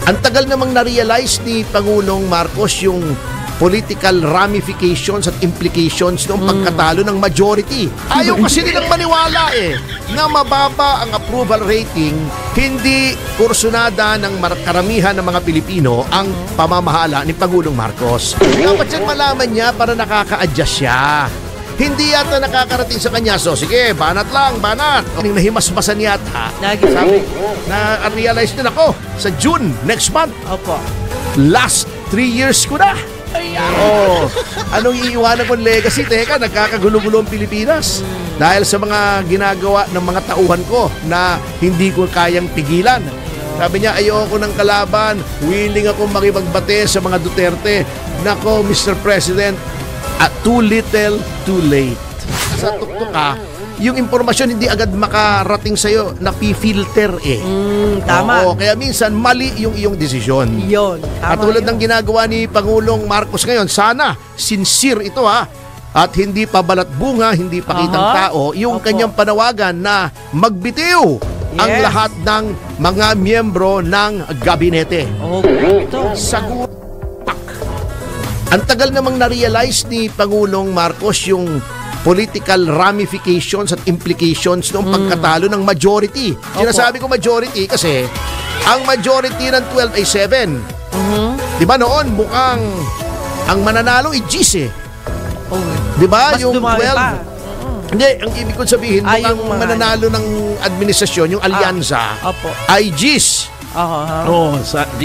Ang tagal namang na-realize ni Pangulong Marcos yung political ramifications at implications ng pagkatalo ng majority. Ayaw kasi nilang maniwala na mababa ang approval rating, hindi kursunada ng karamihan ng mga Pilipino ang pamamahala ni Pangulong Marcos. Dapat yan malaman niya para nakaka-adjust siya. Hindi yata nakakarating sa kanya. So sige, banat lang, banat. Nahimasmasan yata. Sabi, na-realize din ako sa June next month. Opo. Last 3 years ko na. Anong iiwanan kong legacy? Teka, nagkakagulo-gulo ang Pilipinas. Dahil sa mga ginagawa ng mga tauhan ko na hindi ko kayang pigilan. Sabi niya, ayoko ng kalaban. Willing akong makipagbate sa mga Duterte. Nako, Mr. President, too little, too late. Sa tuktok ka, yung impormasyon hindi agad makarating sa'yo, napifilter Tama. Oo, kaya minsan mali yung iyong desisyon. Yun. At tulad ng ginagawa ni Pangulong Marcos ngayon, sana sincere ito at hindi pa balat bunga, hindi pakitang tao, yung kanyang panawagan na magbitiw ang lahat ng mga miyembro ng gabinete. Ito. Ang tagal namang na-realize ni Pangulong Marcos yung political ramifications at implications ng pagkatalo ng majority. Sinasabi ko majority kasi ang majority ng 12 ay 7. Di ba noon mukhang ang mananalo ay G's Di ba? Yung 12. Hindi, ang ibig kong sabihin, mukhang mananalo ng administrasyon, yung alyansa, ay G's.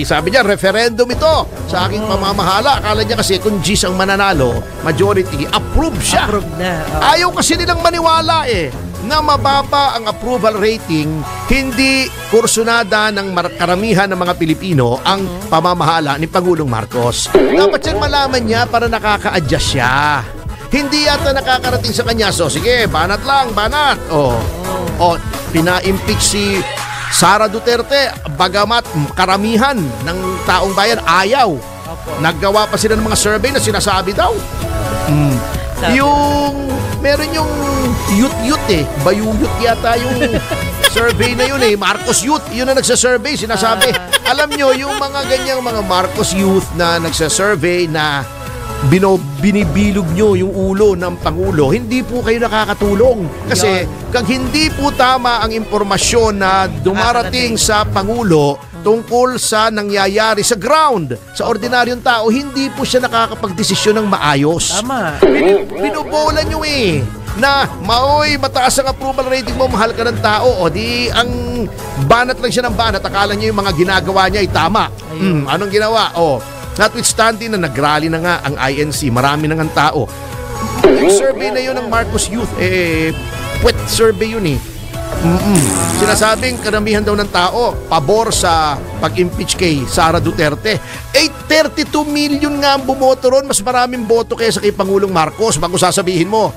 Sabi niya, referendum ito sa aking pamamahala. Akala niya kasi kung G's ang mananalo, majority, approve siya. Approve na. Ayaw kasi nilang maniwala na mababa ang approval rating, hindi kursunada ng karamihan ng mga Pilipino ang pamamahala ni Pangulong Marcos. Dapat yan malaman niya para nakaka-adjust siya. Hindi yata nakakarating sa kanya. So sige, banat lang, banat. Pina-impeach si Sara Duterte, bagamat karamihan ng taong bayan ayaw. Naggawa pa sila ng mga survey na sinasabi daw. Meron yung youth Bayuyut yata yung survey na yun Marcos Youth, yun na nagsasurvey, sinasabi. Alam nyo, yung mga ganyang mga Marcos Youth na nagsasurvey na binibilog nyo yung ulo ng Pangulo, hindi po kayo nakakatulong. Kasi kag hindi po tama ang impormasyon na dumarating sa Pangulo tungkol sa nangyayari sa ground, sa ordinaryong tao, hindi po siya nakakapagdesisyon ng maayos. Tama. Binubolan nyo na mataas ang approval rating mo, mahal ka ng tao, di ang banat lang siya ng banat, akala nyo yung mga ginagawa niya ay tama. Anong ginawa? Notwithstanding na nag-rally na nga ang INC, marami na nga tao. Yung survey na yun ng Marcos Youth, wet survey yun Sinasabing karamihan daw ng tao pabor sa pag-impeach kay Sara Duterte. 32 million nga ang bumoto ron, mas maraming boto kaysa kay Pangulong Marcos. Bago sasabihin mo,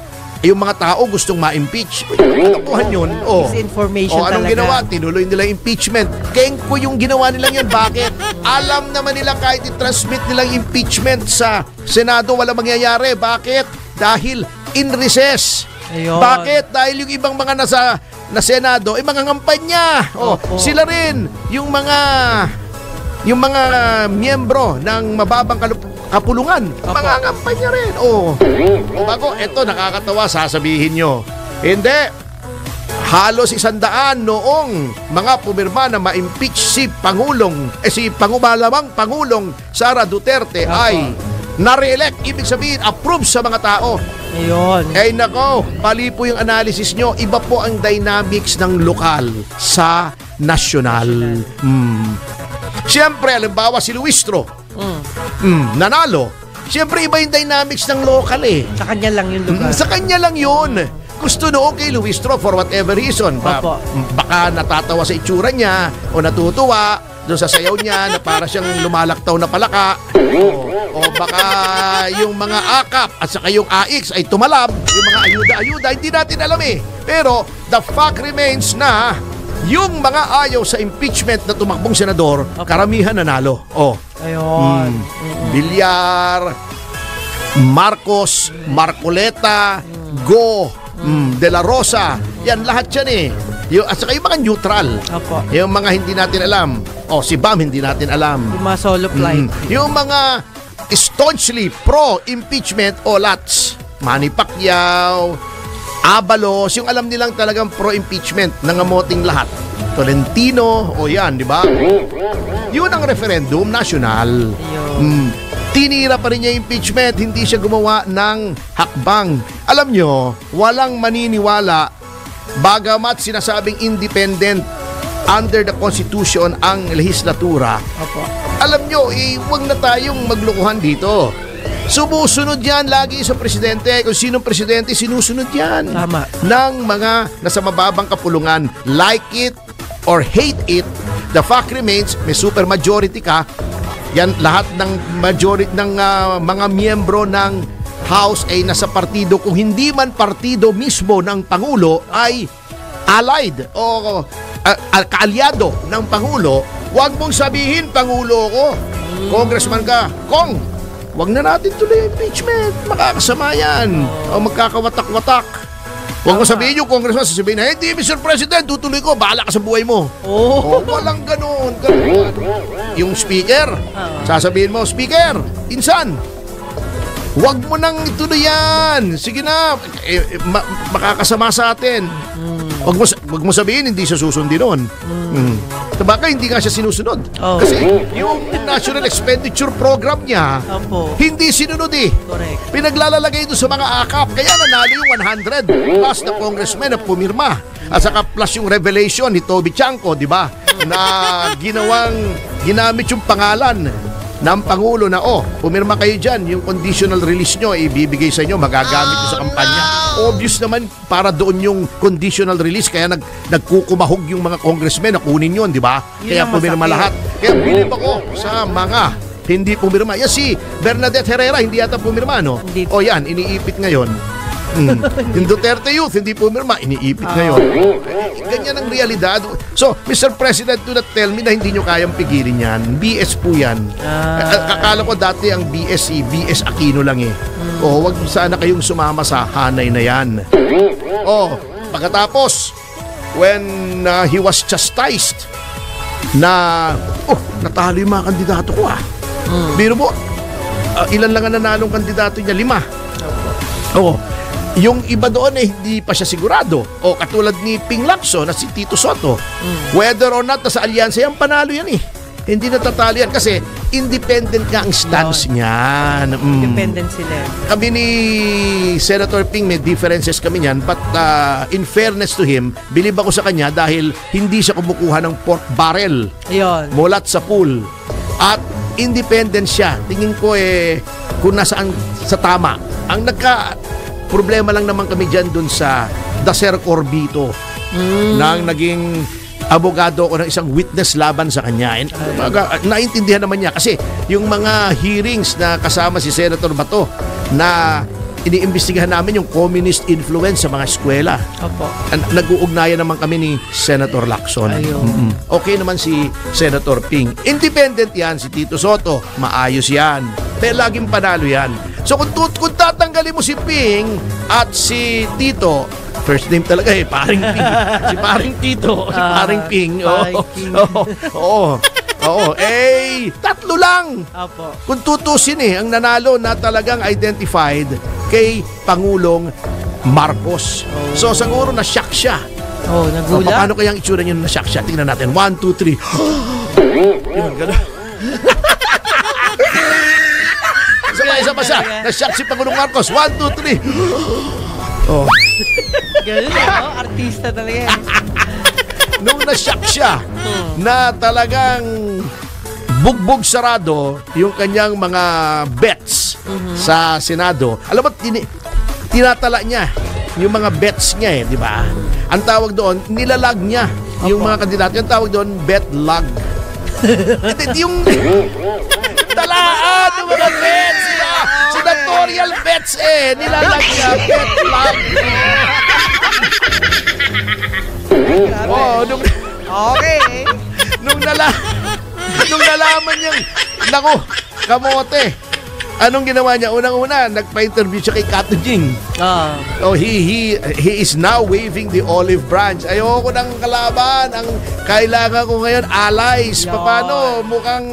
yung mga tao gustong ma-impeach. Kalokohan yun. Disinformation anong talaga. ginawa? Tinuloy nila impeachment. Kengko yung ginawa nilang yan. Bakit? Alam naman nila kahit i-transmit nilang impeachment sa Senado, wala mangyayari. Bakit? Dahil in recess. Ayun. Bakit? Dahil yung ibang mga na Senado, mga ngampanya. Sila rin, yung mga miyembro ng mababang kapulungan, mga ngampanya rin. Bago, eto nakakatawa, sasabihin nyo. Hindi. Halos 100 noong mga pumirma na ma-impeach si Pangumalamang Pangulong Sara Duterte ay na-re-elect. Ibig sabihin, approve sa mga tao. Ayun. Nako, mali po yung analysis nyo. Iba po ang dynamics ng lokal sa nasyonal. Siyempre, halimbawa si Luistro, nanalo. Siyempre, iba yung dynamics ng lokal Sa kanya lang yung lugar. Sa kanya lang yun. Gusto noon kay Luistro for whatever reason. Baka natatawa sa itsura niya o natutuwa doon sa sayaw niya na para siyang lumalaktaw na palaka. O baka yung mga akap at saka yung AX ay tumalab. Yung mga ayuda-ayuda, hindi natin alam Pero the fact remains na yung mga ayaw sa impeachment na tumakbong senador, karamihan nanalo. Ayun. Villar, Marcos, Marcoleta, Go, De La Rosa, yan lahat yan At saka yung mga neutral. Opo. Yung mga hindi natin alam. Si Bam hindi natin alam. Yung mga solo flight. Yung mga staunchly pro-impeachment o Lats. Manny Pacquiao, Abalos, yung alam nilang talagang pro-impeachment, nangamoting lahat. Tolentino, yan, di ba? Yun ang referendum national. Tinira pa rin niya impeachment, hindi siya gumawa ng hakbang. Alam nyo, walang maniniwala, bagamat sinasabing independent under the Constitution ang lehislatura. Opo. Alam nyo, huwag na tayong maglukuhan dito. Sumusunod yan lagi sa presidente. Kung sinong presidente, sinusunod yan. Tama. Ng mga nasa mababang kapulungan. Like it or hate it, the fact remains, may super majority ka. Yan, lahat ng majority ng mga miyembro ng House ay nasa partido. Kung hindi man partido mismo ng Pangulo, ay allied o kaalyado ng Pangulo. Huwag mong sabihin, Pangulo ko, congressman ka, Kong, huwag na natin tuloy impeachment. Makakasama yan. O magkakawatak-watak. Huwag mo sabihin yung congressman, sasabihin na, hindi, Mr. President, tutuloy ko, bahala ka sa buhay mo. Walang ganun. Yung speaker, sasabihin mo, Speaker, insan, huwag mo nang ituloy yan. Sige na, makakasama sa atin. Huwag mo sabihin, hindi siya susundin nun. Baka hindi nga siya sinusunod. Kasi yung National Expenditure Program niya, hindi sinunod eh. Correct. Pinaglalalagay doon sa mga akap. Kaya nanalo yung 100 plus na congressman na pumirma. At saka plus yung revelation ni Toby Chanko, di ba? Na ginamit yung pangalan ng Pangulo na, pumirma kayo dyan, yung conditional release nyo, ibibigay sa inyo, magagamit nyo sa kampanya. Obvious naman, para doon yung conditional release, kaya nagkukumahog yung mga congressmen na kunin yun, di ba? Kaya pumirma lahat. Kaya bilib ako sa mga hindi pumirma. Si Bernadette Herrera, hindi yata pumirma, no? Yan, iniipit ngayon. Yung Duterte Youth, hindi pumirma, iniipit ngayon. Ganyan ang realidad. So, Mr. President, do not tell me na hindi nyo kayang pigilin yan. BS po yan. Kakala ko dati ang BS Aquino lang eh. Wag sana kayong sumama sa hanay na yan. Pagkatapos, when he was chastised na, natalo yung mga kandidato ko Biro mo, ilan lang ang nanalong kandidato niya? 5. Yung iba doon hindi pa siya sigurado. Katulad ni Ping Lacson na si Tito Soto. Whether or not nasa alyansa yan, panalo yan eh. Hindi natatalo yan kasi independent nga ang stance niyan. Independent sila. Kami ni Senator Ping, may differences kami niyan, but in fairness to him, bilib ako sa kanya dahil hindi siya kumukuha ng pork barrel mulat sa pool. At independent siya. Tingin ko kung nasaan sa tama. Ang problema lang naman kami dyan dun sa Dacer Corbito nang naging abogado ko ng isang witness laban sa kanya. Naintindihan naman niya kasi yung mga hearings na kasama si Senator Bato na iniimbestigahan namin yung communist influence sa mga eskwela. Nag-uugnayan naman kami ni Senator Lacson. Okay naman si Senator Ping. Independent yan, si Tito Soto. Maayos yan. Pero laging panalo yan. So kung tatanggalin mo si Ping at si Tito, first name talaga Paring Ping. Si Paring Tito, si Paring Ping. Tatlo lang. Kung tutusin ang nanalo na talagang identified kay Pangulong Marcos. So siguro na-shock siya. Nagulat. Paano kayang itsura niya na-shock siya? Tingnan natin. 1, 2, 3. Yun, gano'n. Isa-isa. Na-shock si Pangulong Marcos. 1, 2, 3. Ganun artista talaga. Nung na-shock siya na talagang bugbog sarado yung kanyang mga bets sa Senado. Alam mo, tinatala niya yung mga bets niya di ba? Ang tawag doon, nilalag niya yung mga kandidato. Yung tawag doon, bet lag. Yung talaan yung mga bets niya. Senatorial bets nilalag niya, bet lag. Nung nalaman niyang, naku, kamote, Anong ginawa niya? Unang-una, nagpa-interview siya kay Kato Jing. Ah. Oh, he is now waving the olive branch. Ayoko ng kalaban. Ang kailangan ko ngayon, allies. Yan. Paano? Mukhang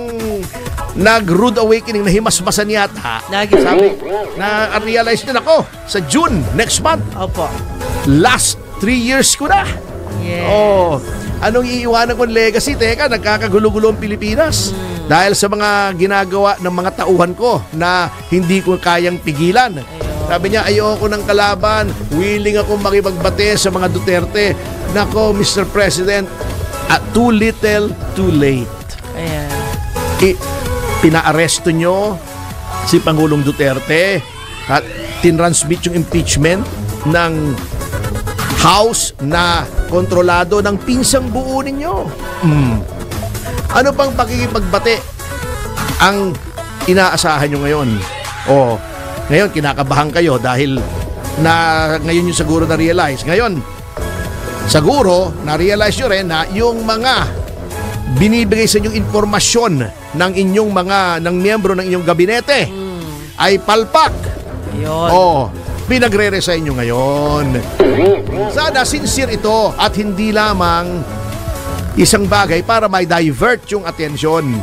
nag-rude awakening na himasmasan yata. Sabi, na-realize din ako sa June, next month. Opo. Last 3 years ko na. Yes. Oh, anong iiwanan kong legacy? Teka, nagkakagulo-gulo ang Pilipinas. Dahil sa mga ginagawa ng mga tauhan ko na hindi ko kayang pigilan. Sabi niya, ayoko ng kalaban. Willing akong makipagbate sa mga Duterte. Nako, Mr. President, too little, too late. Ayan. Pinaaresto nyo si Pangulong Duterte at tinransmit yung impeachment ng House na kontrolado ng pinsang buo ninyo. Ano pang pakikipagbate ang inaasahan nyo ngayon? O, ngayon kinakabahan kayo dahil ngayon yung siguro na-realize. Ngayon, siguro na-realize nyo rin na yung mga binibigay sa inyong informasyon ng inyong ng miyembro ng inyong gabinete ay palpak. Ayun. O, pinagre-resign nyo ngayon. Sana sincere ito at hindi lamang isang bagay para may divert yung atensyon.